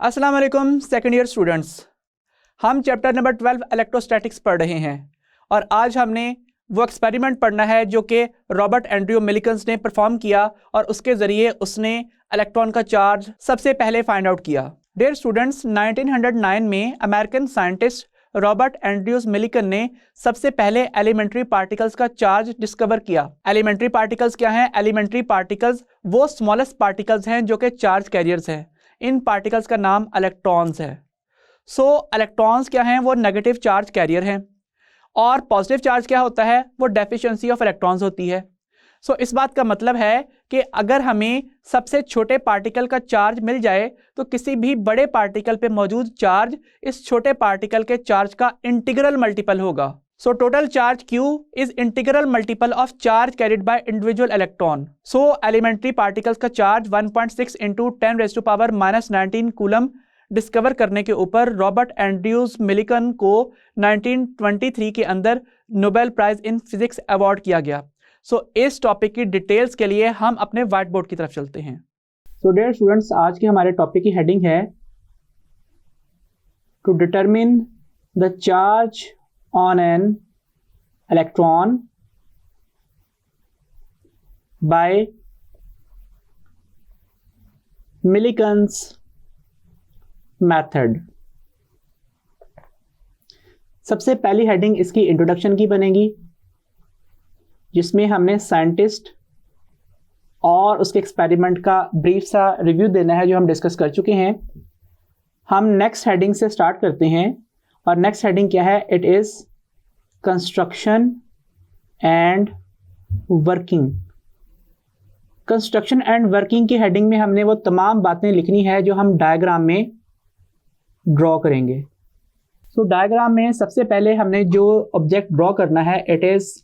अस्सलाम वालेकुम second year students. हम चैप्टर नंबर 12 इलेक्ट्रोस्टैटिक्स पढ़ रहे हैं और आज हमने वो एक्सपेरिमेंट पढ़ना है जो कि रॉबर्ट एंड्रयू मिलिकन्स ने परफॉर्म किया और उसके ज़रिए उसने इलेक्ट्रॉन का चार्ज सबसे पहले फाइंड आउट किया। डियर स्टूडेंट्स, 1909 में American scientist Robert Andrews Millikan ने सबसे पहले एलिमेंट्री पार्टिकल्स का चार्ज डिस्कवर किया। एलिमेंट्री पार्टिकल्स क्या हैं? एलिमेंट्री पार्टिकल्स वो स्मॉलेस्ट पार्टिकल्स हैं जो कि चार्ज कैरियर्स हैं। इन पार्टिकल्स का नाम इलेक्ट्रॉन्स है। इलेक्ट्रॉन्स क्या हैं? वो नेगेटिव चार्ज कैरियर हैं। और पॉजिटिव चार्ज क्या होता है? वो डेफिशिएंसी ऑफ इलेक्ट्रॉन्स होती है। इस बात का मतलब है कि अगर हमें सबसे छोटे पार्टिकल का चार्ज मिल जाए तो किसी भी बड़े पार्टिकल पे मौजूद चार्ज इस छोटे पार्टिकल के चार्ज का इंटीग्रल मल्टीपल होगा। Total charge Q is integral multiple of charge carried by individual electron. Elementary particles का चार्ज 1.6 इंटू 10⁻⁻19 कूलम डिस्कवर करने के ऊपर रॉबर्ट एंड्रयूज मिलिकन को 1923 के अंदर Nobel prize in physics award किया गया। इस टॉपिक की डिटेल्स के लिए हम अपने व्हाइट बोर्ड की तरफ चलते हैं। डियर स्टूडेंट्स, आज के हमारे टॉपिक की हेडिंग है to determine the charge on an electron by Millikan's method. सबसे पहली हेडिंग इसकी इंट्रोडक्शन की बनेगी, जिसमें हमने साइंटिस्ट और उसके एक्सपेरिमेंट का ब्रीफ सा रिव्यू देना है जो हम डिस्कस कर चुके हैं। हम नेक्स्ट हेडिंग से स्टार्ट करते हैं और नेक्स्ट हेडिंग क्या है? It is construction and working. Construction and working की हेडिंग में हमने वो तमाम बातें लिखनी है जो हम डायग्राम में ड्रॉ करेंगे। डायग्राम में सबसे पहले हमने जो ऑब्जेक्ट ड्रॉ करना है, it is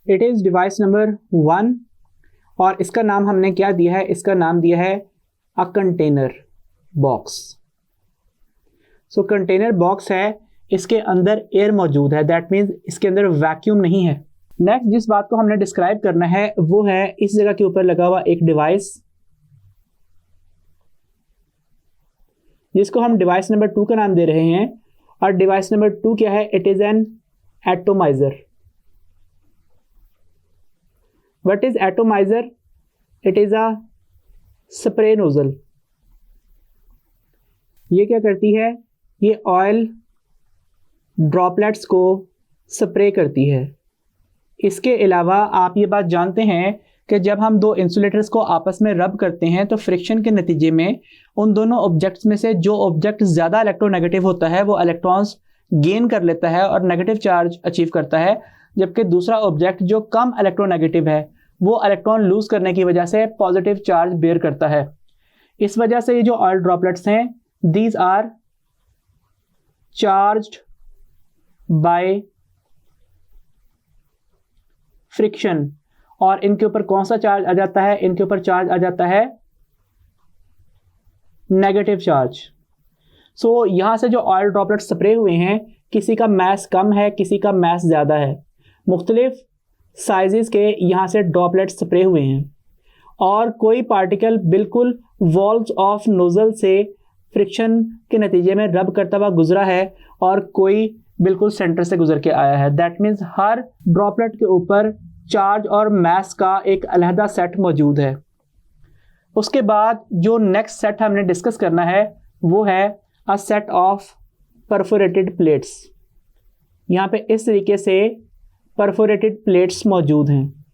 it is device number 1 और इसका नाम हमने क्या दिया है? इसका नाम दिया है a container box. Container box है, इसके अंदर एयर मौजूद है, दैट मीन्स इसके अंदर वैक्यूम नहीं है। नेक्स्ट जिस बात को हमने डिस्क्राइब करना है वो है इस जगह के ऊपर लगा हुआ एक डिवाइस, जिसको हम डिवाइस नंबर 2 का नाम दे रहे हैं। और डिवाइस नंबर 2 क्या है? It is an atomiser. What is atomizer? It is a spray nozzle. ये क्या करती है? ये ऑयल ड्रॉपलेट्स को स्प्रे करती है। इसके अलावा आप ये बात जानते हैं कि जब हम दो इंसुलेटर्स को आपस में रब करते हैं तो फ्रिक्शन के नतीजे में उन दोनों ऑब्जेक्ट्स में से जो ऑब्जेक्ट ज़्यादा इलेक्ट्रोनेगेटिव होता है वो इलेक्ट्रॉन्स गेन कर लेता है और नेगेटिव चार्ज अचीव करता है, जबकि दूसरा ऑब्जेक्ट जो कम इलेक्ट्रोनेगेटिव है वो इलेक्ट्रॉन लूज करने की वजह से पॉजिटिव चार्ज बेयर करता है। इस वजह से ये जो ऑयल ड्रॉपलेट्स हैं, these are charged by friction. और इनके ऊपर कौन सा चार्ज आ जाता है? इनके ऊपर चार्ज आ जाता है नेगेटिव चार्ज। यहां से जो ऑयल ड्रॉपलेट्स स्प्रे हुए हैं, किसी का मैस कम है, किसी का मैस ज़्यादा है, मुख्तलिफ साइजेस के यहाँ से ड्रॉपलेट्स स्प्रे हुए हैं। और कोई पार्टिकल बिल्कुल वॉल्व्स ऑफ नोजल से फ्रिक्शन के नतीजे में रब करता हुआ गुजरा है और कोई बिल्कुल सेंटर से गुजर के आया है। दैट मीन्स हर ड्रॉपलेट के ऊपर चार्ज और मैस का एक अलहदा सेट मौजूद है। उसके बाद जो नेक्स्ट सेट हमने डिस्कस करना है वो है a set of perforated plates. यहाँ पे इस तरीके से परफोरेटेड प्लेट्स मौजूद हैं।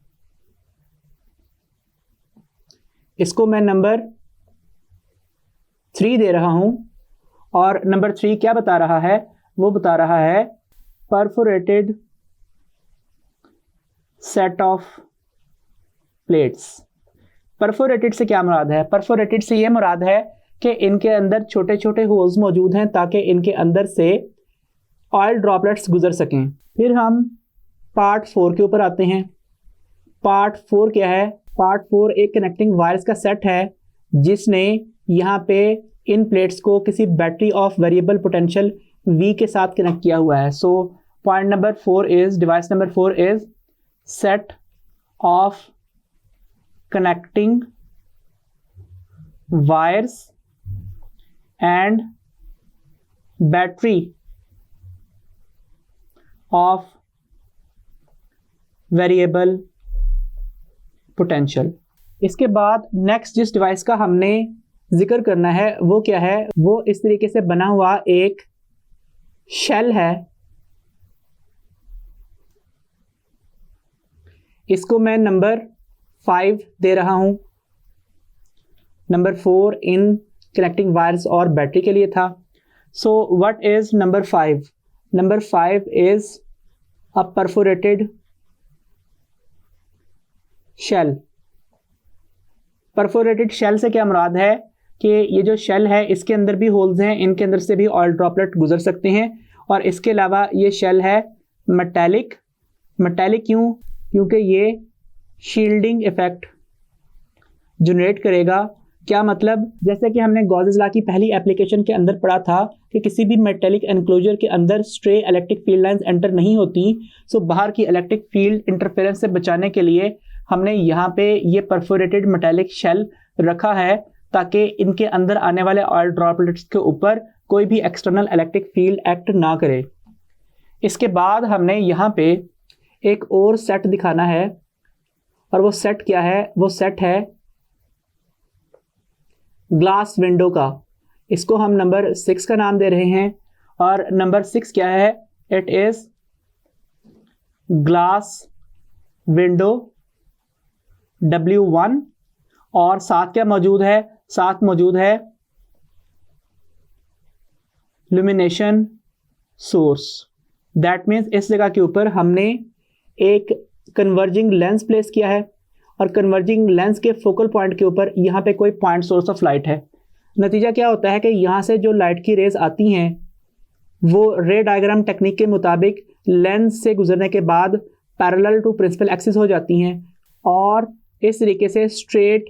इसको मैं नंबर 3 दे रहा हूं और नंबर 3 क्या बता रहा है? वो बता रहा है perforated set of plates. Perforated से क्या मुराद है? परफोरेटेड से ये मुराद है कि इनके अंदर छोटे छोटे होल्स मौजूद हैं ताकि इनके अंदर से ऑयल ड्रॉपलेट्स गुजर सकें। फिर हम पार्ट 4 के ऊपर आते हैं। पार्ट 4 क्या है? पार्ट 4 एक कनेक्टिंग वायर्स का सेट है जिसने यहाँ पे इन प्लेट्स को किसी battery of variable potential V के साथ कनेक्ट किया हुआ है. So point number 4 is, device number 4 is set of connecting wires and battery of variable potential. इसके बाद नेक्स्ट जिस डिवाइस का हमने जिक्र करना है वो क्या है? वो इस तरीके से बना हुआ एक शेल है. इसको मैं नंबर 5 दे रहा हूं. नंबर 4 इन कनेक्टिंग वायर्स और बैटरी के लिए था. So what is number 5? Number 5 is a perforated shell. Perforated shell से क्या मुराद है कि ये जो शेल है इसके अंदर भी होल्स हैं, इनके अंदर से भी ऑयल ड्रॉपलेट गुजर सकते हैं. और इसके अलावा ये शेल है मेटालिक. मेटालिक क्यों? क्योंकि ये शील्डिंग इफेक्ट जनरेट करेगा. क्या मतलब? जैसे कि हमने गॉसेस लॉ की पहली एप्लीकेशन के अंदर पढ़ा था कि किसी भी मेटेलिक एनक्लोजर के अंदर stray electric field lines enter नहीं होती. सो बाहर की इलेक्ट्रिक फील्ड इंटरफेरेंस से बचाने के लिए हमने यहाँ पे ये परफोरेटेड मेटेलिक शेल रखा है ताकि इनके अंदर आने वाले ऑयल ड्रॉपलेट्स के ऊपर कोई भी एक्सटर्नल इलेक्ट्रिक फील्ड एक्ट ना करे. इसके बाद हमने यहाँ पे एक और सेट दिखाना है और वो सेट क्या है? वो सेट है ग्लास विंडो का. इसको हम नंबर 6 का नाम दे रहे हैं. और नंबर 6 क्या है? It is glass window W1. और साथ क्या मौजूद है? साथ मौजूद है लुमिनेशन सोर्स. दैट मीन्स इस जगह के ऊपर हमने एक कन्वर्जिंग लेंस प्लेस किया है और कन्वर्जिंग लेंस के फोकल पॉइंट के ऊपर यहाँ पे कोई पॉइंट सोर्स ऑफ लाइट है. नतीजा क्या होता है कि यहाँ से जो लाइट की रेज आती हैं वो रे डायग्राम टेक्निक के मुताबिक लेंस से गुजरने के बाद पैरेलल टू प्रिंसिपल एक्सिस हो जाती हैं और इस तरीके से स्ट्रेट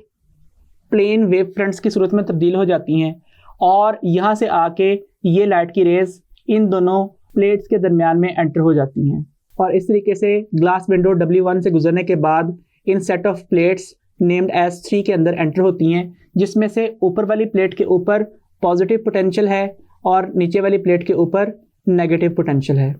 प्लेन वेव फ्रंट्स की सूरत में तब्दील हो जाती हैं. और यहाँ से आके ये लाइट की रेज इन दोनों प्लेट्स के दरमियान में एंटर हो जाती हैं. और इस तरीके से ग्लास विंडो W1 से गुजरने के बाद in set of plates named as 3 के अंदर एंटर होती हैं, जिसमें से ऊपर वाली प्लेट के ऊपर पॉजिटिव पोटेंशियल है और नीचे वाली प्लेट के ऊपर नेगेटिव पोटेंशियल है.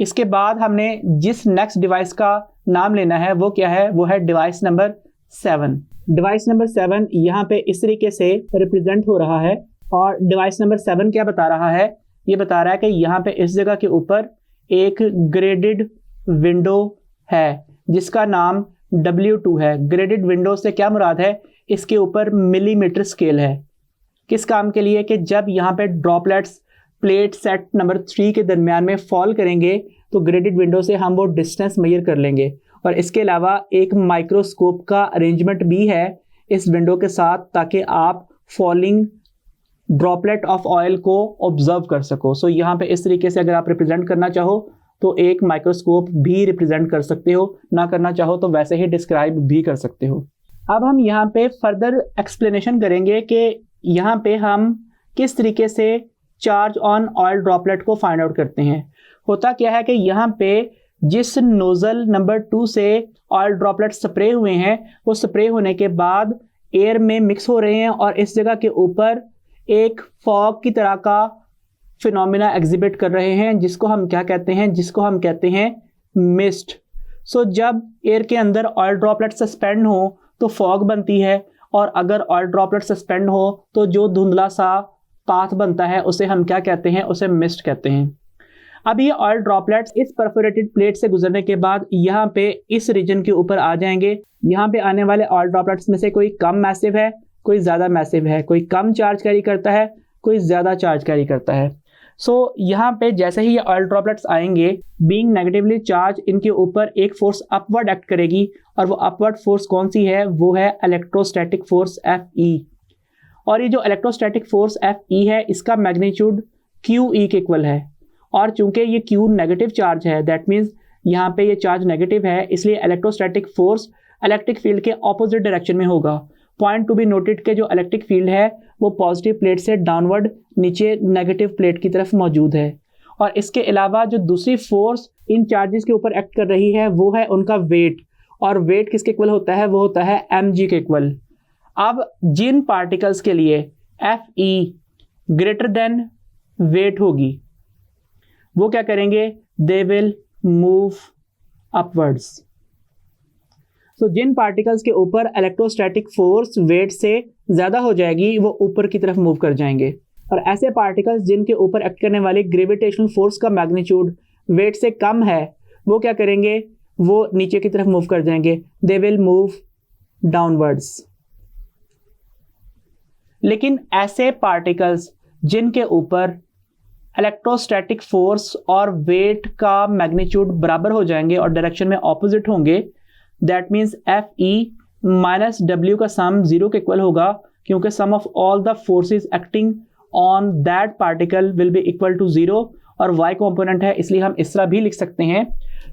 इसके बाद हमने जिस नेक्स्ट डिवाइस का नाम लेना है वो क्या है? वो है डिवाइस नंबर 7. डिवाइस नंबर 7 यहाँ पे इस तरीके से रिप्रेजेंट हो रहा है. और डिवाइस नंबर 7 क्या बता रहा है? ये बता रहा है कि यहाँ पे इस जगह के ऊपर एक ग्रेडेड विंडो है जिसका नाम W2 है. ग्रेडेड विंडो से क्या मुराद है? इसके ऊपर मिलीमीटर स्केल है. किस काम के लिए? कि जब यहाँ पे ड्रॉपलेट्स प्लेट सेट नंबर 3 के दरमियान में फॉल करेंगे तो ग्रेडेड विंडो से हम वो डिस्टेंस मेजर कर लेंगे. और इसके अलावा एक माइक्रोस्कोप का अरेंजमेंट भी है इस विंडो के साथ ताकि आप फॉलिंग ड्रॉपलेट ऑफ ऑयल को ऑब्जर्व कर सको. सो यहाँ पे इस तरीके से अगर आप रिप्रेजेंट करना चाहो तो एक माइक्रोस्कोप भी रिप्रेजेंट कर सकते हो, ना करना चाहो तो वैसे ही डिस्क्राइब भी कर सकते हो. अब हम यहाँ पे फर्दर एक्सप्लेनेशन करेंगे कि यहाँ पे हम किस तरीके से चार्ज ऑन ऑयल ड्रॉपलेट को फाइंड आउट करते हैं. होता क्या है कि यहाँ पे जिस नोजल नंबर 2 से ऑयल ड्रॉपलेट स्प्रे हुए हैं वो स्प्रे होने के बाद एयर में मिक्स हो रहे हैं और इस जगह के ऊपर एक फॉग की तरह का फिनोमिना एग्जिबिट कर रहे हैं जिसको हम क्या कहते हैं? जिसको हम कहते हैं मिस्ट. सो जब एयर के अंदर ऑयल ड्रॉपलेट सस्पेंड हो तो फॉग बनती है और अगर ऑयल ड्रॉपलेट सस्पेंड हो तो जो धुंधला सा पाथ बनता है उसे हम क्या कहते हैं? उसे मिस्ट कहते हैं. अब ये ऑयल ड्रॉपलेट्स इस परफोरेटेड प्लेट से गुजरने के बाद यहाँ पे इस रीजन के ऊपर आ जाएंगे. यहाँ पे आने वाले ऑयल ड्रॉपलेट्स में से कोई कम मैसिव है, कोई ज़्यादा मैसिव है, कोई कम चार्ज कैरी करता है, कोई ज़्यादा चार्ज कैरी करता है. सो यहाँ पे जैसे ही ये ऑयल ड्रॉपलेट्स आएंगे बीइंग नेगेटिवली चार्ज इनके ऊपर एक फोर्स अपवर्ड एक्ट करेगी और वो अपवर्ड फोर्स कौन सी है? वो है इलेक्ट्रोस्टैटिक फोर्स Fe. और ये जो इलेक्ट्रोस्टैटिक फोर्स Fe है इसका मैग्नीट्यूड QE के इक्वल है और चूंकि ये Q नेगेटिव चार्ज है दैट मीन्स यहाँ पे ये चार्ज नेगेटिव है, इसलिए इलेक्ट्रोस्टैटिक फोर्स इलेक्ट्रिक फील्ड के ऑपोजिट डायरेक्शन में होगा। पॉइंट टू बी नोटेड के जो इलेक्ट्रिक फील्ड है वो पॉजिटिव प्लेट से डाउनवर्ड नीचे नेगेटिव प्लेट की तरफ मौजूद है। और इसके अलावा जो दूसरी फोर्स इन चार्जेस के ऊपर एक्ट कर रही है वो है उनका वेट, और वेट किसके इक्वल होता है, वो होता है mg के इक्वल। अब जिन पार्टिकल्स के लिए Fe ग्रेटर देन वेट होगी वो क्या करेंगे, दे विल मूव अपवर्ड्स। तो जिन पार्टिकल्स के ऊपर इलेक्ट्रोस्टैटिक फोर्स वेट से ज़्यादा हो जाएगी वो ऊपर की तरफ मूव कर जाएंगे, और ऐसे पार्टिकल्स जिनके ऊपर एक्ट करने वाली ग्रेविटेशनल फोर्स का मैग्नीट्यूड वेट से कम है वो क्या करेंगे, वो नीचे की तरफ मूव कर जाएंगे, दे विल मूव डाउनवर्ड्स। लेकिन ऐसे पार्टिकल्स जिनके ऊपर इलेक्ट्रोस्टैटिक फोर्स और वेट का मैग्नीट्यूड बराबर हो जाएंगे और डायरेक्शन में ऑपोजिट होंगे, that means Fe minus W का सम जीरो के इक्वल होगा, क्योंकि sum of all the forces acting on that particle will be equal to zero, और y कंपोनेंट है इसलिए हम इस तरह भी लिख सकते हैं।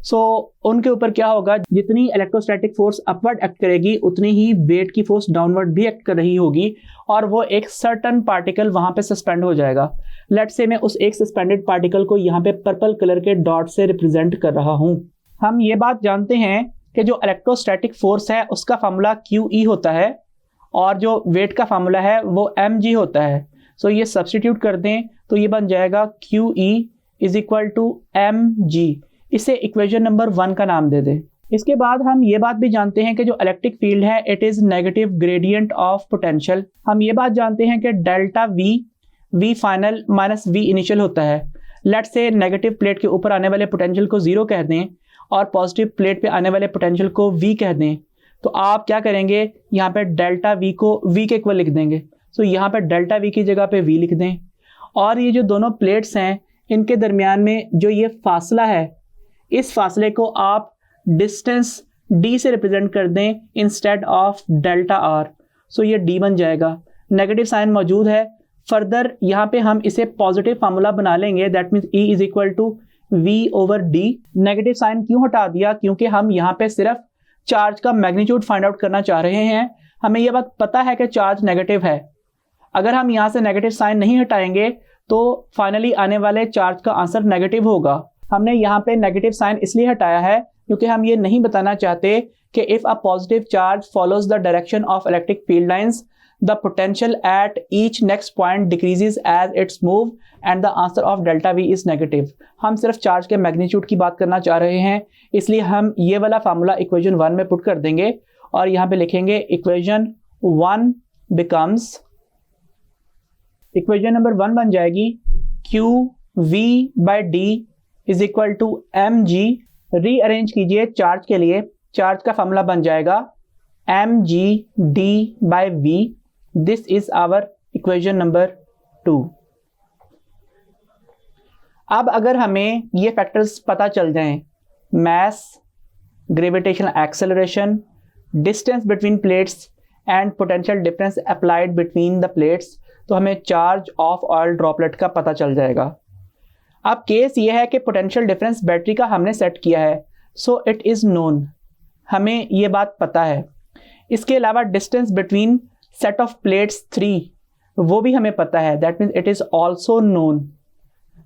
सो उनके ऊपर क्या होगा, जितनी इलेक्ट्रोस्टैटिक फोर्स अपवर्ड एक्ट करेगी उतनी ही वेट की फोर्स डाउनवर्ड भी एक्ट कर रही होगी, और वो एक सर्टन पार्टिकल वहां पे सस्पेंड हो जाएगा। लेट्स से मैं उस एक सस्पेंडेड पार्टिकल को यहाँ पे पर्पल कलर के डॉट से रिप्रेजेंट कर रहा हूँ। हम ये बात जानते हैं कि जो इलेक्ट्रोस्टैटिक फोर्स है उसका फार्मूला QE होता है, और जो वेट का फार्मूला है वो mg होता है। सो ये सब्स्टिट्यूट कर दें तो ये बन जाएगा QE is equal to mg। इसे इक्वेशन नंबर 1 का नाम दे दें। इसके बाद हम ये बात भी जानते हैं कि जो इलेक्ट्रिक फील्ड है it is negative gradient of potential. हम ये बात जानते हैं कि delta V final minus V initial होता है। लेट्स से नेगेटिव प्लेट के ऊपर आने वाले पोटेंशियल को 0 कह दें और पॉजिटिव प्लेट पे आने वाले पोटेंशियल को V कह दें, तो आप क्या करेंगे, यहाँ पे डेल्टा V को V के इक्वल लिख देंगे। सो यहाँ पे डेल्टा V की जगह पे V लिख दें, और ये जो दोनों प्लेट्स हैं इनके दरमियान में जो ये फासला है इस फासले को आप डिस्टेंस D से रिप्रेजेंट कर दें इंस्टेड ऑफ डेल्टा R। सो ये D बन जाएगा, नेगेटिव साइन मौजूद है। फर्दर यहाँ पे हम इसे पॉजिटिव फार्मूला बना लेंगे, that means E is equal to V over D। Negative sign क्यों हटा दिया, क्योंकि हम यहाँ पे सिर्फ चार्ज का मैग्नीट्यूड फाइंड आउट करना चाह रहे हैं। हमें यह बात पता है कि चार्ज नेगेटिव है, अगर हम यहाँ से नेगेटिव साइन नहीं हटाएंगे तो फाइनली आने वाले चार्ज का आंसर नेगेटिव होगा। हमने यहाँ पे नेगेटिव साइन इसलिए हटाया है क्योंकि हम ये नहीं बताना चाहते कि if a positive charge follows the direction of electric field lines the potential at each next point decreases as it's move and the answer of delta V is negative. हम सिर्फ चार्ज के मैग्नीट्यूड की बात करना चाह रहे हैं, इसलिए हम ये वाला फार्मूला इक्वेशन 1 में पुट कर देंगे और यहाँ पे लिखेंगे इक्वेशन 1 बिकम्स, इक्वेशन नंबर 1 बन जाएगी QV/D is equal to mg। Rearrange कीजिए चार्ज के लिए, चार्ज का फार्मूला बन जाएगा mgd/v। This is our equation number 2। अब अगर हमें ये फैक्टर्स पता चल जाएं, mass, gravitational acceleration, distance between plates and potential difference applied between the plates, तो हमें चार्ज ऑफ ऑयल ड्रॉपलेट का पता चल जाएगा। अब केस ये है कि पोटेंशियल डिफरेंस बैटरी का हमने सेट किया है, सो इट इज़ नोन, हमें ये बात पता है। इसके अलावा distance between set of plates 3 वो भी हमें पता है, that means it is also known.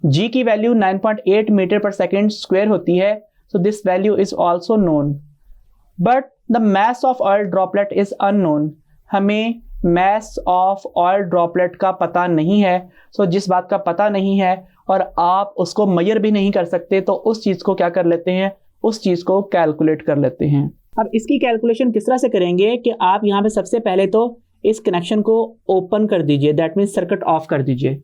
G की वैल्यू 9.8 मीटर पर सेकेंड स्क्वायर होती है, so this value is also known, but the mass of oil droplet is unknown. हमें मास ऑफ ऑयल ड्रॉपलेट का पता नहीं है, सो जिस बात का पता नहीं है और आप उसको मेजर भी नहीं कर सकते, तो उस चीज़ को क्या कर लेते हैं, उस चीज़ को कैलकुलेट कर लेते हैं। अब इसकी कैलकुलेशन किस तरह से करेंगे कि आप यहाँ पे सबसे पहले तो इस कनेक्शन को ओपन कर दीजिए, दैट मीन्स सर्किट ऑफ कर दीजिए।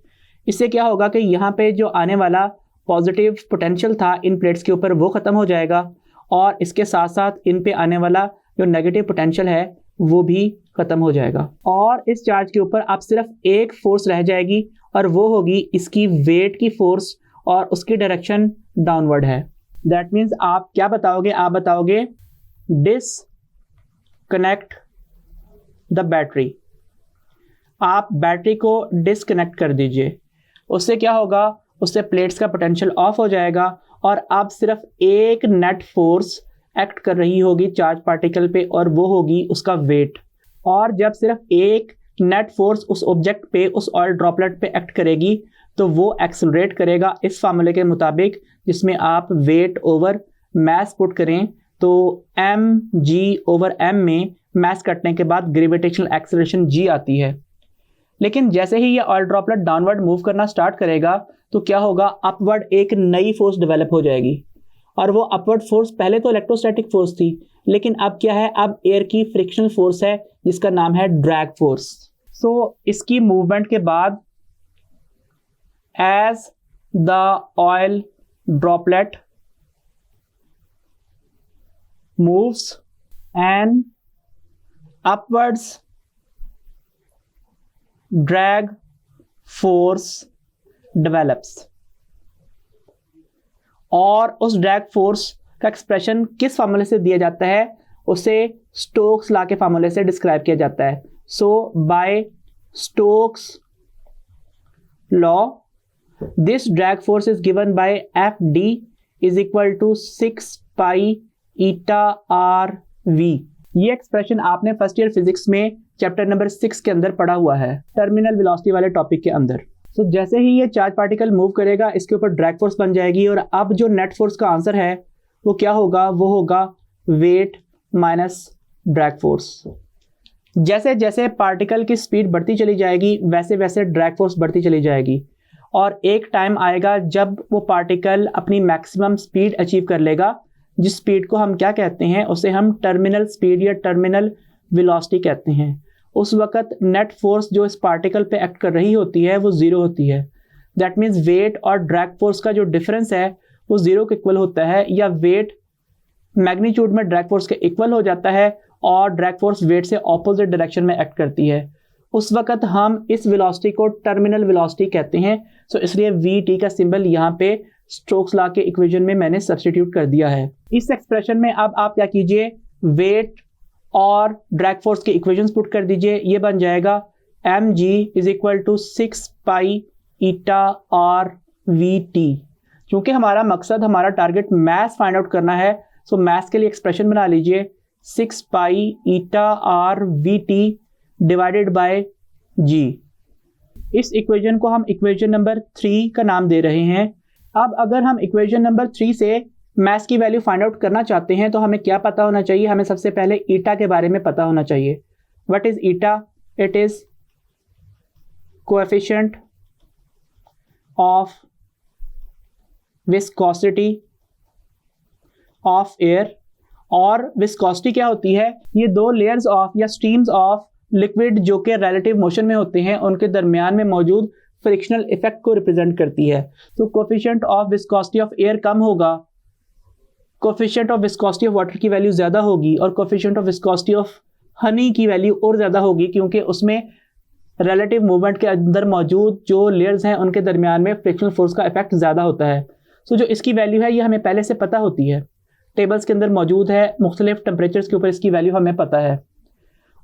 इससे क्या होगा कि यहाँ पे जो आने वाला पॉजिटिव पोटेंशियल था इन प्लेट्स के ऊपर वो ख़त्म हो जाएगा, और इसके साथ साथ इन पे आने वाला जो नेगेटिव पोटेंशियल है वो भी ख़त्म हो जाएगा, और इस चार्ज के ऊपर अब सिर्फ एक फोर्स रह जाएगी और वो होगी इसकी वेट की फोर्स, और उसकी डायरेक्शन डाउनवर्ड है। दैट मीन्स आप क्या बताओगे, आप बताओगे डिसकनेक्ट द बैटरी। आप बैटरी को डिसकनेक्ट कर दीजिए, उससे क्या होगा, उससे प्लेट्स का पोटेंशियल ऑफ हो जाएगा और अब सिर्फ एक नेट फोर्स एक्ट कर रही होगी चार्ज पार्टिकल पे और वो होगी उसका वेट। और जब सिर्फ एक नेट फोर्स उस ऑब्जेक्ट पे, उस ऑयल ड्रॉपलेट पे एक्ट करेगी तो वो एक्सेलरेट करेगा इस फार्मूले के मुताबिक, जिसमें आप वेट ओवर मास पुट करें तो mg/m में मास कटने के बाद ग्रेविटेशनल एक्सेलरेशन g आती है। लेकिन जैसे ही ये ऑयल ड्रॉपलेट डाउनवर्ड मूव करना स्टार्ट करेगा तो क्या होगा, अपवर्ड एक नई फोर्स डेवलप हो जाएगी। और वो अपवर्ड फोर्स पहले तो इलेक्ट्रोस्टैटिक फोर्स थी, लेकिन अब क्या है, अब एयर की फ्रिक्शनल फोर्स है जिसका नाम है ड्रैग फोर्स। सो इसकी मूवमेंट के बाद as the oil droplet moves and upwards drag force develops। और उस ड्रैग फोर्स का एक्सप्रेशन किस फार्मूले से दिया जाता है, उसे स्टोक्स लॉ के फार्मूले से डिस्क्राइब किया जाता है। So by Stokes law this drag force is given by FD is equal to 6 pi eta RV। ये एक्सप्रेशन आपने फर्स्ट ईयर फिजिक्स में चैप्टर नंबर 6 के अंदर पढ़ा हुआ है, टर्मिनल वेलोसिटी वाले टॉपिक के अंदर। तो जैसे ही ये चार्ज पार्टिकल मूव करेगा इसके ऊपर ड्रैग फोर्स बन जाएगी, और अब जो नेट फोर्स का आंसर है वो क्या होगा, वो होगा वेट माइनस ड्रैग फोर्स। जैसे जैसे पार्टिकल की स्पीड बढ़ती चली जाएगी वैसे वैसे ड्रैग फोर्स बढ़ती चली जाएगी, और एक टाइम आएगा जब वो पार्टिकल अपनी मैक्सिमम स्पीड अचीव कर लेगा, जिस स्पीड को हम क्या कहते हैं, उसे हम टर्मिनल स्पीड या टर्मिनल वेलोसिटी कहते हैं। उस वक्त नेट फोर्स जो इस पार्टिकल पे एक्ट कर रही होती है वो जीरो होती है। दैट मीन्स वेट और ड्रैग फोर्स का जो डिफरेंस है वो जीरो के इक्वल होता है, या वेट मैग्नीट्यूड में ड्रैग फोर्स के इक्वल हो जाता है और ड्रैग फोर्स वेट से ऑपोजिट डायरेक्शन में एक्ट करती है। उस वक्त हम इस वेलोसिटी को टर्मिनल वेलोसिटी कहते हैं। सो इसलिए VT का सिंबल यहाँ पे स्टोक्स लॉ के इक्वेशन में मैंने सब्स्टिट्यूट कर दिया है। इस एक्सप्रेशन में अब आप क्या कीजिए, वेट और ड्रैग फोर्स के इक्वेशंस पुट कर दीजिए। ये बन जाएगा mg is equal to 6 pi eta RVT। क्योंकि हमारा मकसद, हमारा टारगेट मास फाइंड आउट करना है, सो मास के लिए एक्सप्रेशन बना लीजिए 6 pi eta RVT divided by g। इस इक्वेशन को हम इक्वेशन नंबर 3 का नाम दे रहे हैं। अब अगर हम इक्वेशन नंबर 3 से मास की वैल्यू फाइंड आउट करना चाहते हैं तो हमें क्या पता होना चाहिए, हमें सबसे पहले ईटा के बारे में पता होना चाहिए। What is eta? It is coefficient of viscosity of air. और विस्कोसिटी क्या होती है, ये दो लेयर्स ऑफ या स्ट्रीम्स ऑफ लिक्विड जो कि रिलेटिव मोशन में होते हैं उनके दरमियान में मौजूद फ्रिक्शनल इफेक्ट को रिप्रेजेंट करती है। तो coefficient of viscosity of air कम होगा, coefficient of viscosity of water की वैल्यू ज़्यादा होगी, और coefficient of viscosity of honey की वैल्यू और ज़्यादा होगी, क्योंकि उसमें रिलेटिव मूवमेंट के अंदर मौजूद जो लेयर्स हैं उनके दरमियान में फ्रिक्शनल फोर्स का इफेक्ट ज़्यादा होता है। सो जो इसकी वैल्यू है ये हमें पहले से पता होती है, टेबल्स के अंदर मौजूद है, मुख्तलिफ टेम्परेचर्स के ऊपर इसकी वैल्यू हमें पता है।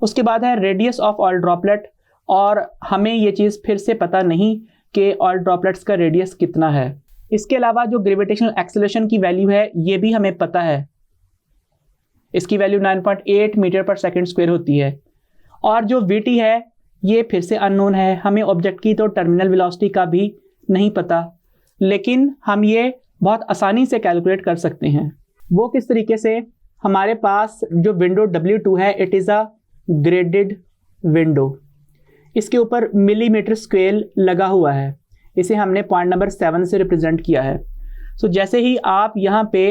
उसके बाद है रेडियस ऑफ ऑयल ड्रॉपलेट, और हमें ये चीज़ फिर से पता नहीं कि ऑयल ड्रॉपलेट्स का रेडियस कितना है। इसके अलावा जो ग्रेविटेशनल एक्सेलरेशन की वैल्यू है ये भी हमें पता है, इसकी वैल्यू 9.8 मीटर पर सेकंड स्क्वायर होती है। और जो VT है ये फिर से अननोन है, हमें ऑब्जेक्ट की तो टर्मिनल वेलोसिटी का भी नहीं पता, लेकिन हम ये बहुत आसानी से कैलकुलेट कर सकते हैं। वो किस तरीके से, हमारे पास जो विंडो W2 है it is a graded window, इसके ऊपर मिलीमीटर स्केल लगा हुआ है, इसे हमने पॉइंट नंबर 7 से रिप्रेजेंट किया है। सो जैसे ही आप यहाँ पे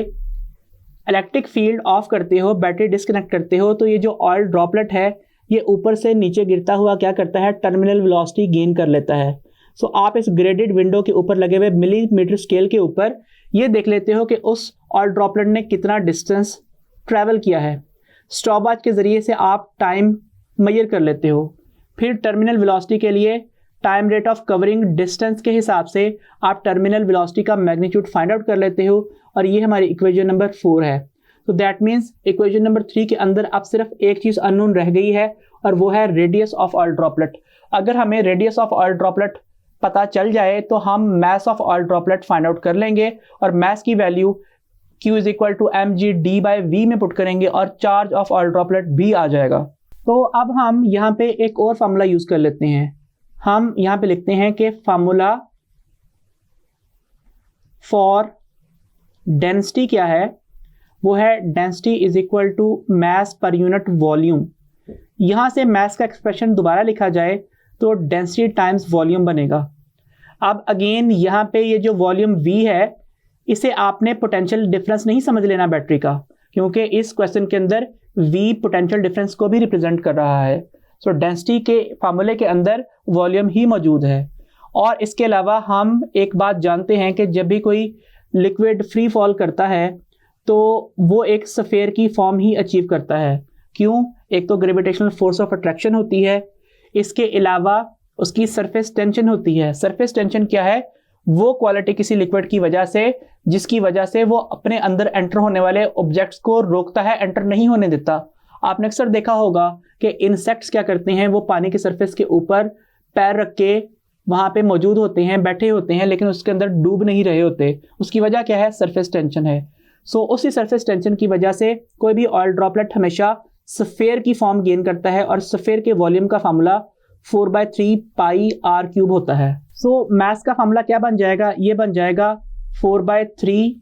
इलेक्ट्रिक फील्ड ऑफ करते हो, बैटरी डिस्कनेक्ट करते हो, तो ये जो ऑयल ड्रॉपलेट है ये ऊपर से नीचे गिरता हुआ क्या करता है, टर्मिनल वेलोसिटी गेन कर लेता है। सो आप इस ग्रेडेड विंडो के ऊपर लगे हुए मिलीमीटर स्केल के ऊपर ये देख लेते हो कि उस ऑयल ड्रॉपलेट ने कितना डिस्टेंस ट्रैवल किया है। स्टॉपवॉच के ज़रिए से आप टाइम मेजर कर लेते हो। फिर टर्मिनल वेलोसिटी के लिए time rate of covering distance के हिसाब से आप टर्मिनल वेलोसिटी का मैग्नीट्यूड फाइंड आउट कर लेते हो, और ये हमारी इक्वेशन नंबर 4 है। तो दैट मीन्स इक्वेशन नंबर 3 के अंदर अब सिर्फ एक चीज़ अननोन रह गई है, और वो है रेडियस ऑफ ऑयल ड्रॉपलेट। अगर हमें रेडियस ऑफ ऑयल ड्रॉपलेट पता चल जाए तो हम mass of oil droplet find out कर लेंगे और मास की value Q is equal to mg/d/v में पुट करेंगे और चार्ज ऑफ ऑयल ड्रॉपलेट भी आ जाएगा। तो अब हम यहाँ पे एक और फार्मूला यूज कर लेते हैं। हम यहाँ पे लिखते हैं कि फार्मूला फॉर डेंसिटी क्या है, वो है density is equal to mass पर यूनिट वॉल्यूम। यहाँ से मास का एक्सप्रेशन दोबारा लिखा जाए तो डेंसिटी टाइम्स वॉल्यूम बनेगा। अब अगेन यहाँ पे ये जो वॉल्यूम V है, इसे आपने पोटेंशियल डिफरेंस नहीं समझ लेना बैटरी का, क्योंकि इस क्वेश्चन के अंदर V पोटेंशियल डिफरेंस को भी रिप्रेजेंट कर रहा है। सो डेंसिटी के फार्मूले के अंदर वॉल्यूम ही मौजूद है। और इसके अलावा हम एक बात जानते हैं कि जब भी कोई लिक्विड फ्री फॉल करता है तो वो एक स्फीयर की फॉर्म ही अचीव करता है। क्यों? एक तो ग्रेविटेशनल फोर्स ऑफ अट्रैक्शन होती है, इसके अलावा उसकी सरफेस टेंशन होती है। सरफेस टेंशन क्या है? वो क्वालिटी किसी लिक्विड की वजह से जिसकी वजह से वो अपने अंदर एंटर होने वाले ऑब्जेक्ट्स को रोकता है, एंटर नहीं होने देता। आपने अक्सर देखा होगा कि इंसेक्ट्स क्या करते हैं, वो पानी की सरफेस के ऊपर पैर रख के वहाँ पे मौजूद होते हैं, बैठे होते हैं, लेकिन उसके अंदर डूब नहीं रहे होते। उसकी वजह क्या है? सरफेस टेंशन है। सो उसी सरफेस टेंशन की वजह से कोई भी ऑयल ड्रॉपलेट हमेशा स्फीयर की फॉर्म गेन करता है और स्फीयर के वॉल्यूम का फार्मूला 4/3 पाई r क्यूब होता है। सो मास का फार्मूला क्या बन जाएगा? ये बन जाएगा 4/3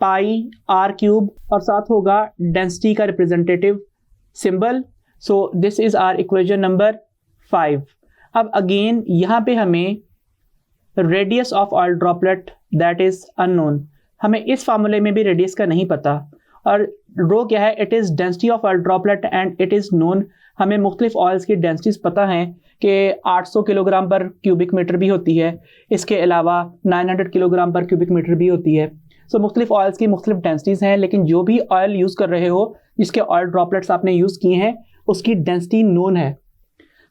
पाई r क्यूब और साथ होगा डेंसिटी का representative symbol. So this is our equation number 5। अब अगेन यहाँ पे हमें radius of oil droplet that is unknown, हमें इस फार्मूले में भी रेडियस का नहीं पता। और रो क्या है? It is density of oil droplet and it is known. हमें मुख्तलिफ ऑयल्स की डेंसिटीज पता हैं कि 800 किलोग्राम पर क्यूबिक मीटर भी होती है, इसके अलावा 900 किलोग्राम पर क्यूबिक मीटर भी होती है। सो मुख्तलिफ ऑयल्स की मुख्तलिफ डेंसिटीज़ हैं, लेकिन जो भी ऑयल यूज़ कर रहे हो, जिसके ऑयल ड्रॉपलेट्स आपने यूज़ किए हैं, उसकी डेंसिटी नोन है।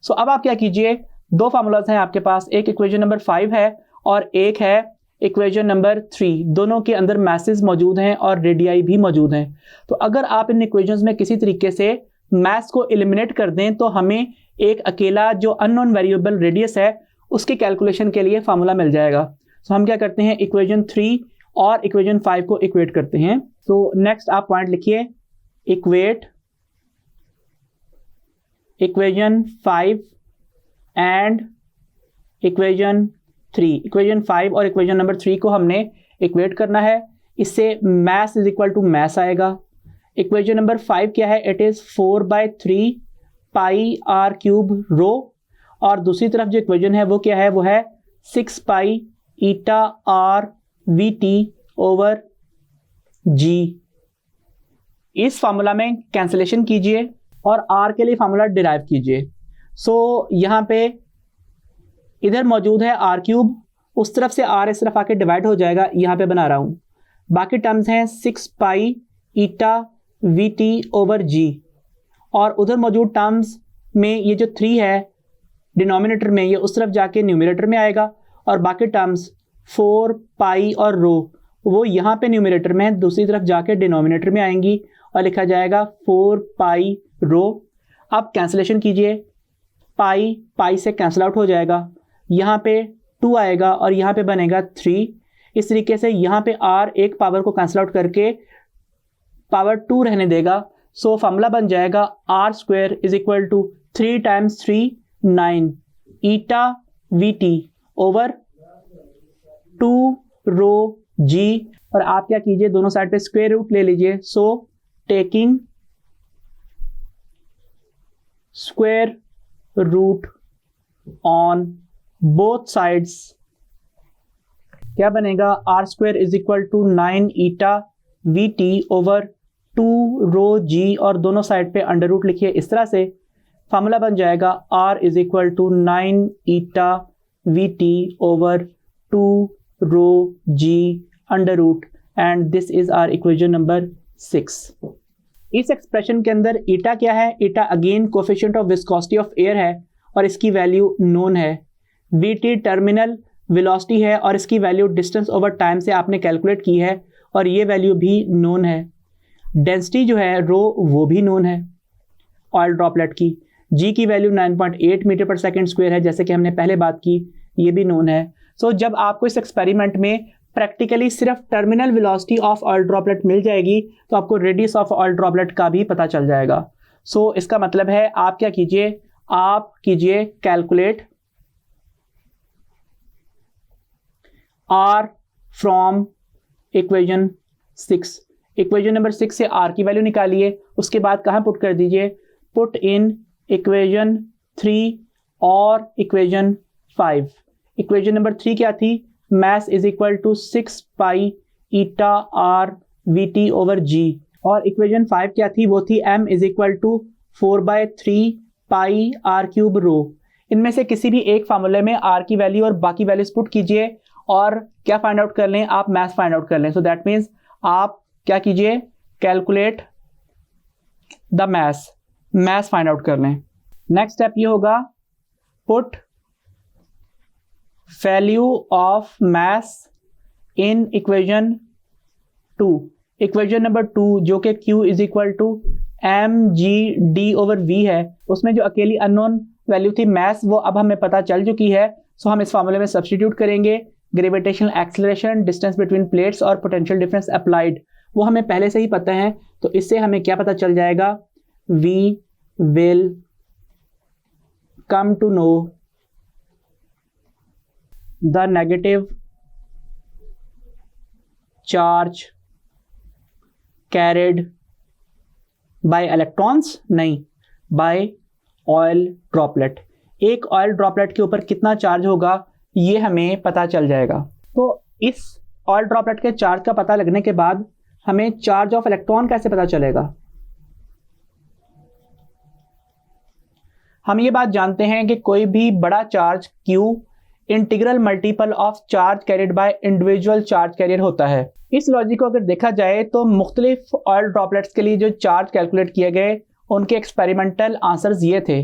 सो अब आप क्या कीजिए, दो फार्मूलाज हैं आपके पास, एक इक्वेशन नंबर 5 है और एक है इक्वेशन नंबर 3। दोनों के अंदर मैसेज मौजूद हैं और रेडियाई भी मौजूद हैं। तो अगर आप इन इक्वेशंस में किसी तरीके से मैथ्स को एलिमिनेट कर दें तो हमें एक अकेला जो अननोन वेरिएबल रेडियस है उसके कैलकुलेशन के लिए फार्मूला मिल जाएगा। सो हम क्या करते हैं, इक्वेशन 3 और इक्वेशन 5 को इक्वेट करते हैं। तो नेक्स्ट आप पॉइंट लिखिए, equate equation 5 and equation 3। Equation 5 और इक्वेशन नंबर 3 को हमने इक्वेट करना है, इससे mass is equal to mass आएगा। इक्वेशन नंबर 5 क्या है? It is 4/3 pi r cube rho. और दूसरी तरफ जो इक्वेशन है वो क्या है? वो है 6 पाई ईटा r vt ओवर g। इस फार्मूला में कैंसिलेशन कीजिए और r के लिए फार्मूला डिराइव कीजिए। सो यहाँ पे इधर मौजूद है r क्यूब, उस तरफ से r इस तरफ आके डिवाइड हो जाएगा, यहाँ पे बना रहा हूँ। बाकी टर्म्स हैं 6 पाई ईटा vt ओवर g, और उधर मौजूद टर्म्स में ये जो 3 है डिनोमिनेटर में, ये उस तरफ जाके न्यूमरेटर में आएगा, और बाकी टर्म्स 4 पाई और रो वो यहाँ पे न्यूमरेटर में है, दूसरी तरफ जाके डिनोमिनेटर में आएंगी और लिखा जाएगा 4 पाई रो। अब कैंसिलेशन कीजिए, पाई पाई से कैंसिल आउट हो जाएगा, यहाँ पे 2 आएगा और यहाँ पे बनेगा 3। इस तरीके से यहाँ पे r एक पावर को कैंसिल आउट करके पावर 2 रहने देगा। सो फार्मूला बन जाएगा r² is equal to 3 times 3 9 eta vt over 2 rho g। और आप क्या कीजिए, दोनों साइड पे स्क्वायर रूट ले लीजिए। So taking square root on both sides क्या बनेगा, r² is equal to 9 eta vt over 2 rho g, और दोनों साइड पे अंडर रूट लिखिए। इस तरह से फार्मूला बन जाएगा r is equal to 9 eta vt over 2 rho g under root, and this is our equation number 6। इस एक्सप्रेशन के अंदर ईटा क्या है? Eta again coefficient of viscosity of air है और इसकी वैल्यू नोन है। vt टर्मिनल वेलोसिटी है और इसकी वैल्यू डिस्टेंस ओवर टाइम से आपने कैलकुलेट की है और ये वैल्यू भी नोन है। डेंसिटी जो है रो वो भी नोन है ऑयल ड्रॉपलेट की। g की वैल्यू 9.8 मीटर पर सेकेंड स्क्वायर है, जैसे कि हमने पहले बात की। ये भी नोन है। सो जब आपको इस एक्सपेरिमेंट में प्रैक्टिकली सिर्फ terminal velocity of oil droplet मिल जाएगी तो आपको रेडियस ऑफ ऑयल ड्रॉपलेट का भी पता चल जाएगा। सो इसका मतलब है आप क्या कीजिए, आप कीजिए calculate R from equation 6। Equation number 6 से आर की वैल्यू निकालिए, उसके बाद कहाँ पुट कर दीजिए, पुट इन इक्वेशन 3 और इक्वेशन 5। इक्वेशन नंबर 3 क्या थी, mass is equal to 6 pi eta r vt over g, और इक्वेशन 5 क्या थी, वो थी m is equal to 4/3 pi r cube rho। इनमें से किसी भी एक फार्मूले में r की वैल्यू और बाकी वैल्यूज पुट कीजिए और क्या फाइंड आउट कर लें, आप मैथ फाइंड आउट कर लें। सो दैट मीन्स आप क्या कीजिए, calculate the math find out कर लें। नेक्स्ट स्टेप ये होगा, put value of mass in equation 2। Equation number 2 जो कि Q is equal to mg/d/v है, उसमें जो अकेली अननोन वैल्यू थी मास, वो अब हमें पता चल चुकी है। सो हम इस फॉर्मूले में सब्स्टिट्यूट करेंगे। Gravitational acceleration, distance between plates और पोटेंशियल डिफरेंस अप्लाइड, वो हमें पहले से ही पता है। तो इससे हमें क्या पता चल जाएगा, we will come to know the negative charge carried by electrons, नहीं, by oil droplet। एक ऑयल ड्रॉपलेट के ऊपर कितना चार्ज होगा ये हमें पता चल जाएगा। तो इस ऑयल ड्रॉपलेट के चार्ज का पता लगने के बाद हमें चार्ज ऑफ इलेक्ट्रॉन कैसे पता चलेगा। हम ये बात जानते हैं कि कोई भी बड़ा charge Q integral multiple of charge carried by individual charge carrier होता है। इस लॉजिक को अगर देखा जाए तो मुख्तलिफ ऑयल ड्रॉपलेट्स के लिए जो चार्ज कैलकुलेट किए गए उनके एक्सपेरिमेंटल आंसर्स ये थे,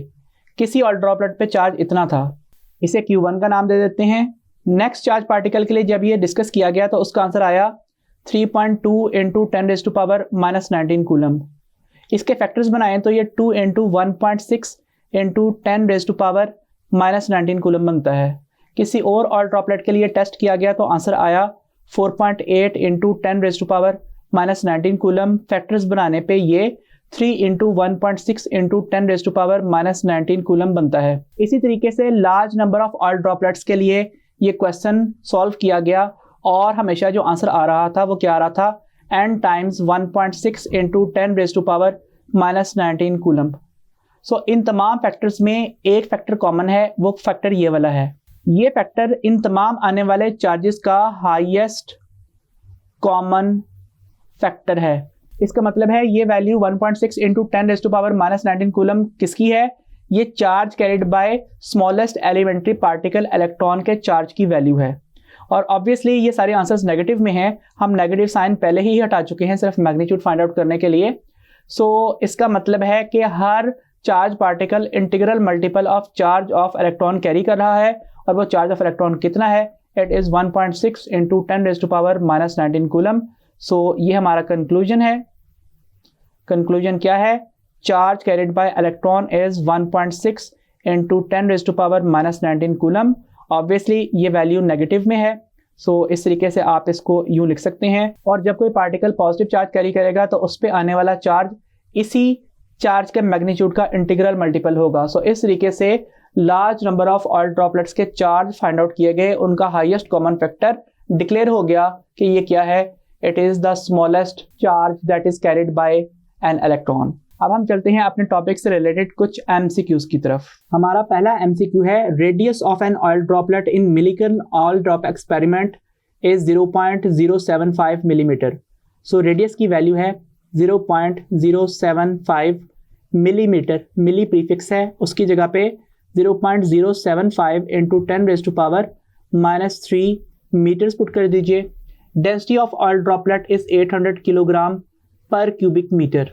किसी ऑयल ड्रॉपलेट पे चार्ज इतना था, इसे Q1 का नाम दे देते हैं। नेक्स्ट चार्ज पार्टिकल के लिए जब ये डिस्कस किया गया तो उसका आंसर आया 3.2 × 10⁻⁻19 कूलम। इसके फैक्टर्स बनाएं तो ये 2 × 1.6 × 10⁻⁻19 कूलम बनता है। किसी और ऑयल ड्रॉपलेट के लिए टेस्ट किया गया तो आंसर आया 4.8 × 10⁻⁻19 कूलम। फैक्टर्स बनाने पे ये 3 × 1.6 × 10⁻⁻19 कूलम बनता है। इसी तरीके से large number of oil droplets के लिए ये क्वेश्चन सॉल्व किया गया और हमेशा जो आंसर आ रहा था वो क्या आ रहा था, n × 1.6 × 10⁻⁻19 कूलम। सो इन तमाम फैक्टर्स में एक फैक्टर कॉमन है, वो फैक्टर ये वाला है। ये फैक्टर इन तमाम आने वाले चार्जेस का हाईएस्ट कॉमन फैक्टर है। इसका मतलब है ये वैल्यू 1.6 × 10⁻⁻19 कूलम किसकी है, ये charge carried by smallest elementary particle electron के चार्ज की वैल्यू है। और ऑब्वियसली ये सारे आंसर्स नेगेटिव में हैं, हम नेगेटिव साइन पहले ही हटा चुके हैं सिर्फ मैग्नीट्यूड फाइंड आउट करने के लिए। सो इसका मतलब है कि हर charge particle integral multiple of charge of electron carry कर रहा है, और वो चार्ज ऑफ इलेक्ट्रॉन कितना है, इट इज 1.6 × 10⁻⁻19 कूलम। सो ये हमारा कंक्लूजन है। कंक्लूजन क्या है, charge carried bye electron is 1.6 × 10⁻⁻19 coulomb. Obviously ये वैल्यू नेगेटिव में है, सो इस तरीके से आप इसको यूं लिख सकते हैं। और जब कोई पार्टिकल पॉजिटिव चार्ज कैरी करेगा तो उस पर आने वाला चार्ज इसी चार्ज के मैग्नीट्यूड का इंटीग्रल मल्टीपल होगा। सो इस तरीके से large number of oil droplets के चार्ज फाइंड आउट किए गए, उनका हाईएस्ट कॉमन फैक्टर डिक्लेयर हो गया कि ये क्या है, it is the smallest charge that is carried by an electron. अब हम चलते हैं अपने टॉपिक से रिलेटेड कुछ एमसीक्यूज की तरफ। हमारा पहला एमसीक्यू है, radius of an oil droplet in Millikan oil drop experiment is 0.075 millimetre. So radius की वैल्यू है 0.075 मिलीमीटर, मिली प्रीफिक्स है, उसकी जगह पे 0.075 × 10⁻³ मीटर्स पुट कर दीजिए। Density of oil droplet is 800 kilogram पर क्यूबिक मीटर।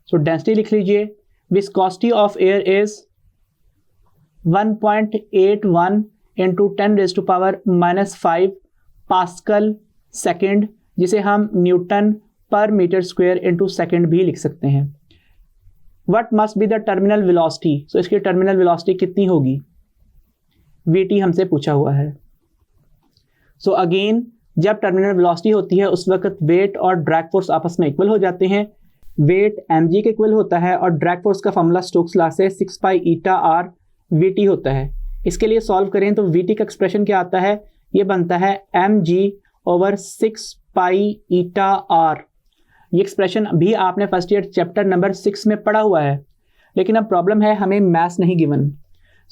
सो डेंसिटी लिख लीजिए। Viscosity of air is 1.81 × 10⁻⁻5 pascal second, जिसे हम न्यूटन पर मीटर स्क्वायर इंटू सेकेंड भी लिख सकते हैं। What must be the terminal velocity, so इसकी टर्मिनल वेलोसिटी कितनी होगी, Vt हमसे पूछा हुआ है। सो अगेन जब टर्मिनल वेलोसिटी होती है उस वक्त वेट और ड्रैग फोर्स आपस में इक्वल हो जाते हैं। वेट mg के इक्वल होता है और ड्रैग फोर्स का फॉर्मूला स्टोक्स लॉ से 6 पाई ईटा r Vt होता है। इसके लिए सॉल्व करें तो Vt का एक्सप्रेशन क्या आता है, ये बनता है mg ओवर 6 पाई ईटा r। ये एक्सप्रेशन भी आपने फर्स्ट ईयर चैप्टर नंबर 6 में पढ़ा हुआ है, लेकिन अब प्रॉब्लम है हमें मैथ नहीं गिवन।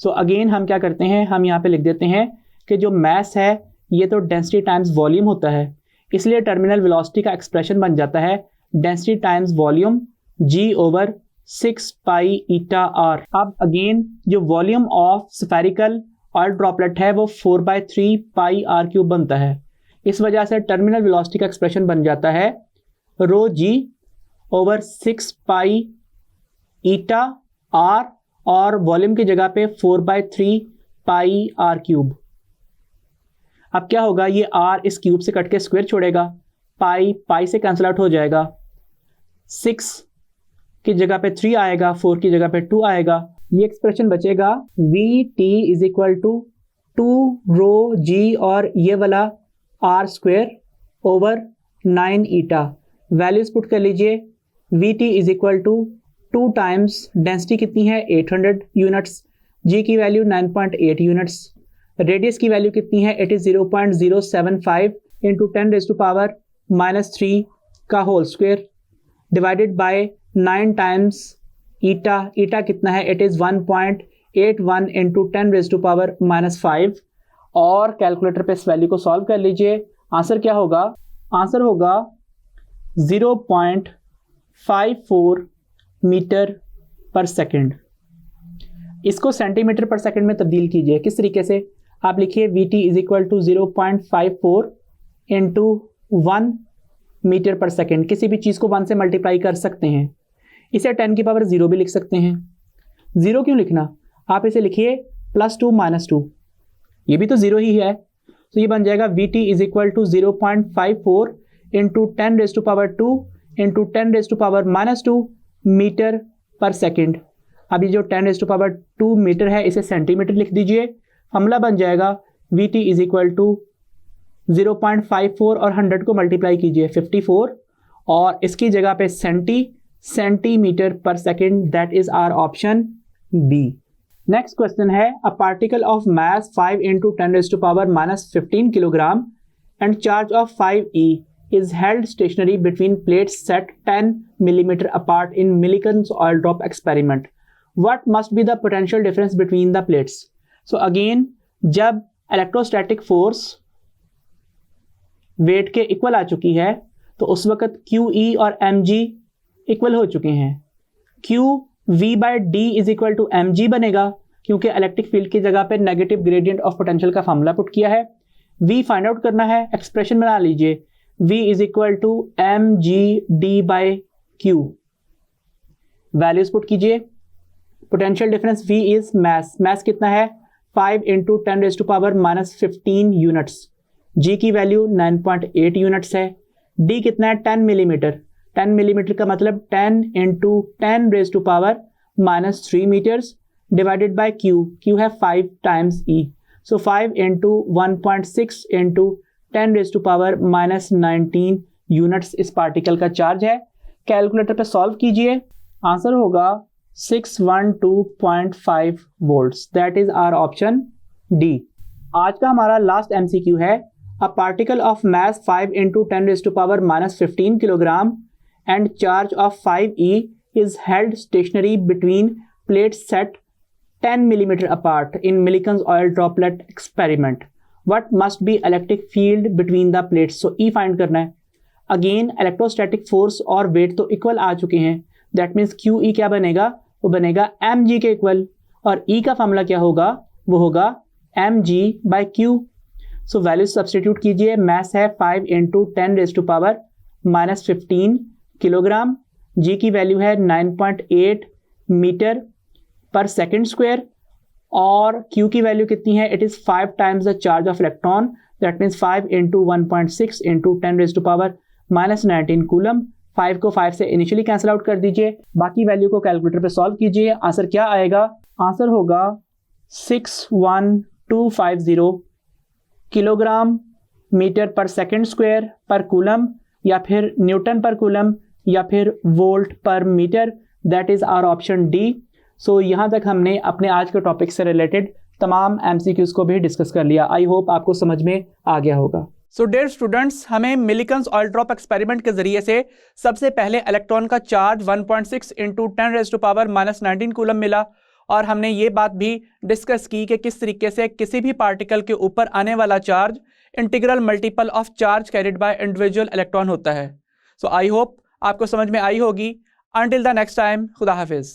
सो अगेन हम क्या करते हैं, हम यहाँ पे लिख देते हैं कि जो मैथ है ये तो डेंसिटी टाइम्स वॉल्यूम होता है, इसलिए टर्मिनल वेलोसिटी का एक्सप्रेशन बन जाता है density times volume g over 6 pi ईटा r। अब अगेन जो volume of spherical oil droplet है वो 4/3 पाई r क्यूब बनता है। इस वजह से टर्मिनल वेलोसिटी का एक्सप्रेशन बन जाता है रो g ओवर 6 पाई ईटा r और वॉल्यूम की जगह पे 4/3 पाई r क्यूब। अब क्या होगा, ये r इस क्यूब से कट के स्क्वायर छोड़ेगा, पाई से कैंसिल आउट हो जाएगा, 6 की जगह पे 3 आएगा, 4 की जगह पे 2 आएगा। ये एक्सप्रेशन बचेगा Vt is equal to 2 rho g और ये वाला r square over 9 eta. Values put कर लीजिए, Vt is equal to 2 times density कितनी है 800 यूनिट्स, g की वैल्यू 9.8 यूनिट्स, रेडियस की वैल्यू कितनी है, it is 0.075 into 10 raise to power -3 का whole square divided by 9 times eta. Eta कितना है, it is 1.81 into 10 raise to power -5। और कैलकुलेटर पे इस वैल्यू को सॉल्व कर लीजिए। आंसर क्या होगा, आंसर होगा 0.54 मीटर पर सेकंड। इसको सेंटीमीटर पर सेकंड में तब्दील कीजिए। किस तरीके से, आप लिखिए Vt is equal to 0.54 into 1 metre पर सेकंड। किसी भी चीज़ को 1 से मल्टीप्लाई कर सकते हैं, इसे 10 की पावर 0 भी लिख सकते हैं। 0 क्यों लिखना, आप इसे लिखिए +2 -2, ये भी तो 0 ही है। तो ये बन जाएगा Vt is equal to 0.54 into 10 raise to power 2 into 10 raise to power -2 metre पर सेकंड। अब ये जो 10 रेज़ टू पावर 2 मीटर है इसे सेंटीमीटर लिख दीजिए। फॉर्मूला बन जाएगा Vt इज इक्वल टू 0.54 और 100 को मल्टीप्लाई कीजिए 54 और इसकी जगह पे सेंटीमीटर पर second, that is our option B. Next question है, a particle of mass 5 into 10 raise to power -15 kilogram and charge of 5e is held stationary between plates set 10 millimeter apart in Millikan's oil drop experiment. What must be the potential difference between the plates? So again, जब electrostatic force wait के equal आ चुकी है तो उस वक्त QE और mg equal हो चुके हैं। QV/D is equal to mg बनेगा क्योंकि इलेक्ट्रिक फील्ड की जगह पे नेगेटिव ग्रेडियंट ऑफ पोटेंशियल का फॉर्मूला पुट किया है। V फाइंड आउट करना है, एक्सप्रेशन बना लीजिए, V is equal to mg/d/q। Values put कीजिए, potential difference V is mass कितना है 5 into 10 raise to power -15 units, G की वैल्यू 9.8 यूनिट्स है, D कितना है 10 मिलीमीटर, 10 मिलीमीटर का मतलब 10 into 10 raise to power -3 metres divided by Q है 5 times E, so 5 into 1.6 into 10 raise to power -19 units इस पार्टिकल का चार्ज है। कैलकुलेटर पे सॉल्व कीजिए, आंसर होगा 612.5 volts, that is our option D. आज का हमारा लास्ट एमसीक्यू है, a particle of mass 5 into 10 raise to power -15 kilogram and charge of 5e is held stationary between plates set 10 millimeter apart in Millikan's oil droplet experiment. What must be electric field between the plates? So E find करना है। Again electrostatic force और weight तो equal आ चुके हैं, that means QE क्या बनेगा, वो बनेगा mg के equal, और E का फॉर्मूला क्या होगा, वो होगा mg/q। So वैल्यू सब्सटीट्यूट कीजिए, मास है 5 into 10 raise to power -15 kilogram, G की वैल्यू है 9.8 मीटर पर सेकेंड स्क्वायर, और Q की वैल्यू कितनी है, it is 5 times the charge of electron, that means 5 into 1.6 into 10 raise to power -19 coulomb. 5 को 5 से इनिशियली कैंसिल आउट कर दीजिए, बाकी वैल्यू को कैलकुलेटर पे सॉल्व कीजिए, आंसर क्या आएगा, आंसर होगा 250 किलोग्राम मीटर पर सेकंड स्क्वायर पर कूलम, या फिर न्यूटन पर कूलम, या फिर वोल्ट पर metre. That is our option D. So यहाँ तक हमने अपने आज के टॉपिक से रिलेटेड तमाम MCQs को भी डिस्कस कर लिया। आई होप आपको समझ में आ गया होगा। सो डियर स्टूडेंट्स, हमें मिलिकन्स ऑयल ड्रॉप एक्सपेरिमेंट के जरिए से सबसे पहले इलेक्ट्रॉन का चार्ज 1.6 × 10⁻⁻⁻19 कूलम मिला, और हमने ये बात भी डिस्कस की कि किस तरीके से किसी भी पार्टिकल के ऊपर आने वाला charge integral multiple of charge carried by individual electron होता है। सो आई होप आपको समझ में आई होगी। अंटिल द नेक्स्ट टाइम, खुदा हाफिज़।